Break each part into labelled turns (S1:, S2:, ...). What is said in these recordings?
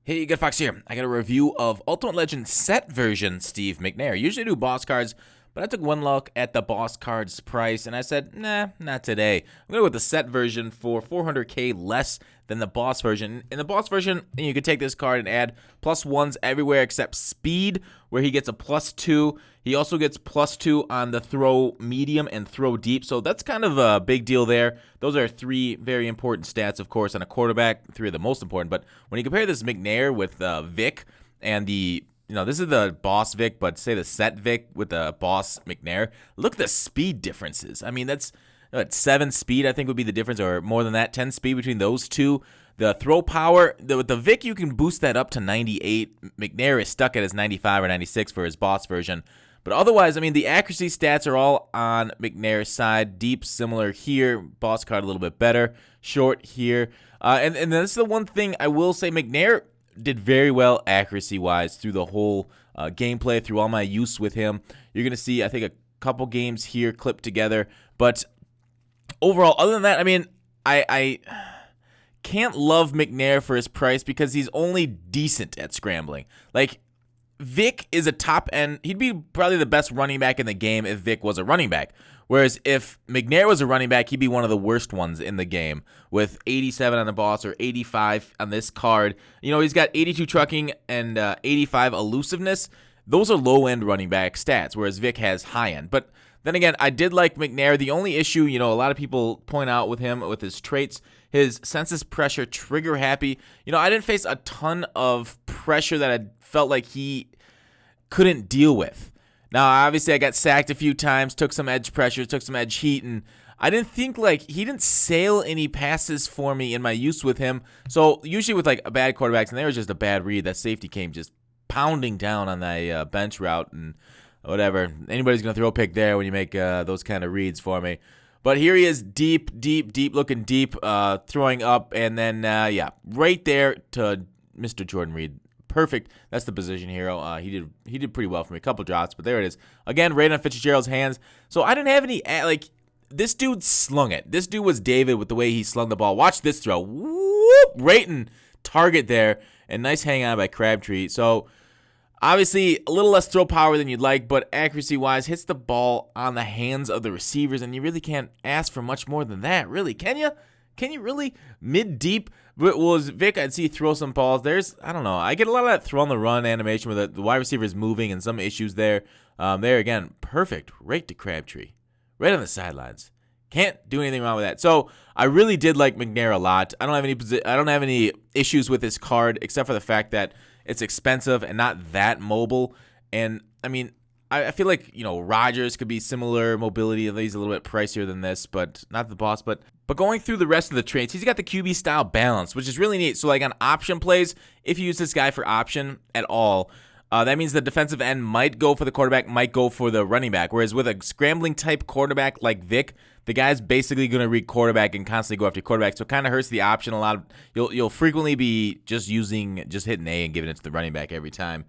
S1: Hey, Good Fox here. I got a review of Ultimate Legend set version Steve McNair. Usually do boss cards, but I took one look at the boss cards price and I said, nah, not today. I'm going to go with the set version for $400K less than the boss version. In the boss version, you could take this card and add +1s everywhere except speed, where he gets a +2. He also gets +2 on the throw medium and throw deep, so that's kind of a big deal there. Those are three very important stats, of course, on a quarterback, three of the most important. But when you compare this McNair with Vic and this is the boss Vic, but say the set Vic with the boss McNair, look at the speed differences. I mean, that's 7 speed, I think, would be the difference, or more than that, 10 speed between those two. The throw power, with the Vic, you can boost that up to 98. McNair is stuck at his 95 or 96 for his boss version. But otherwise, I mean, the accuracy stats are all on McNair's side. Deep, similar here. Boss card a little bit better. Short here. And this is the one thing I will say. McNair did very well accuracy-wise through the whole gameplay, through all my use with him. You're going to see, I think, a couple games here clipped together. But overall, other than that, I mean, I can't love McNair for his price because he's only decent at scrambling. Like, Vic is a top end. He'd be probably the best running back in the game if Vic was a running back. Whereas if McNair was a running back, he'd be one of the worst ones in the game with 87 on the boss or 85 on this card. You know, he's got 82 trucking and 85 elusiveness. Those are low-end running back stats, whereas Vic has high-end. But then again, I did like McNair. The only issue, you know, a lot of people point out with him, with his traits, his senses pressure, trigger happy. You know, I didn't face a ton of pressure that I felt like he couldn't deal with. Now, obviously, I got sacked a few times, took some edge pressure, took some edge heat, and I didn't think, like, he didn't sail any passes for me in my use with him. So, usually with, like, bad quarterbacks, and there was just a bad read, that safety came just pounding down on that bench route, and whatever. Anybody's going to throw a pick there when you make those kind of reads for me. But here he is, deep, looking deep, throwing up, and then, right there to Mr. Jordan Reed. Perfect. That's the position hero. He did pretty well for me. A couple drops, but there it is. Again, right on Fitzgerald's hands. So I didn't have any, this dude slung it. This dude was David with the way he slung the ball. Watch this throw. Whoop! Right in target there. And nice hang on by Crabtree. So obviously a little less throw power than you'd like, but accuracy-wise hits the ball on the hands of the receivers, and you really can't ask for much more than that, really. Can you? Can you really? Mid-deep? Was Vic, I'd see throw some balls. I don't know. I get a lot of that throw on the run animation where the wide receiver is moving and some issues there. There again, perfect. Right to Crabtree. Right on the sidelines. Can't do anything wrong with that. So I really did like McNair a lot. I don't have any issues with this card except for the fact that it's expensive and not that mobile. And I mean, I feel like, you know, Rodgers could be similar mobility. He's a little bit pricier than this, but not the boss. But going through the rest of the traits, he's got the QB style balance, which is really neat. So like on option plays, if you use this guy for option at all, that means the defensive end might go for the quarterback, might go for the running back. Whereas with a scrambling type quarterback like Vic, the guy's basically going to read quarterback and constantly go after quarterback. So it kind of hurts the option a lot. You'll frequently be just hitting A and giving it to the running back every time.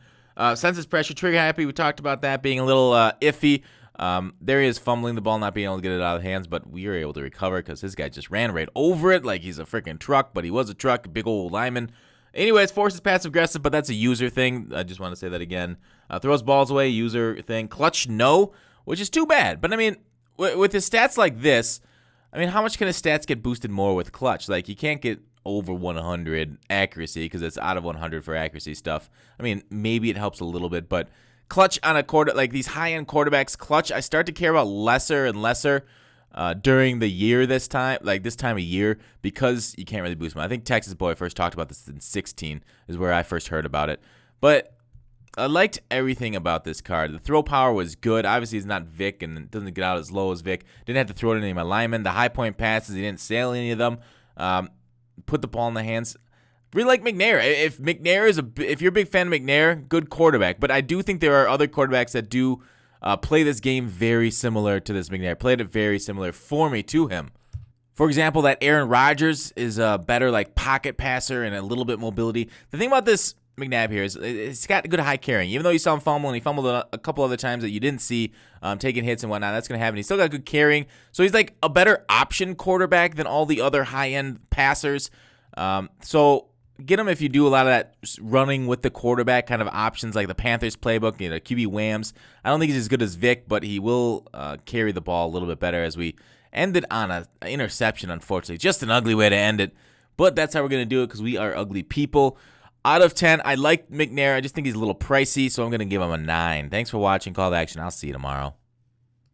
S1: Senses pressure, trigger happy. We talked about that being a little iffy. There he is fumbling the ball, not being able to get it out of the hands, but we were able to recover because this guy just ran right over it like he's a freaking truck, but he was a truck, a big old lineman. Anyways, forces passive aggressive, but that's a user thing. I just want to say that again. Throws balls away, user thing. Clutch, no, which is too bad. But I mean, with his stats like this, I mean, how much can his stats get boosted more with clutch? Like, you can't get over 100 accuracy because it's out of 100 for accuracy stuff. I mean, maybe it helps a little bit, but clutch on a quarter, like these high-end quarterbacks, clutch, I start to care about lesser and lesser during the year this time of year, because you can't really boost them. I think Texas Boy first talked about this in 16 is where I first heard about it. But I liked everything about this card. The throw power was good. Obviously, he's not Vic and it doesn't get out as low as Vic. Didn't have to throw it to any of my linemen. The high point passes, he didn't sail any of them. Put the ball in the hands. Really like McNair. If you're a big fan of McNair, good quarterback. But I do think there are other quarterbacks that do play this game very similar to this McNair. Played it very similar for me to him. For example, that Aaron Rodgers is a better like pocket passer and a little bit mobility. The thing about this McNabb here is it's got good high carrying. Even though you saw him fumble, and he fumbled a couple other times that you didn't see, taking hits and whatnot, that's going to happen. He's still got good carrying. So he's like a better option quarterback than all the other high-end passers. So get him if you do a lot of that running with the quarterback kind of options like the Panthers playbook, QB whams. I don't think he's as good as Vic, but he will carry the ball a little bit better, as we ended on an interception, unfortunately. Just an ugly way to end it, but that's how we're going to do it because we are ugly people. Out of 10, I like McNair. I just think he's a little pricey, so I'm going to give him a 9. Thanks for watching Call to Action. I'll see you tomorrow.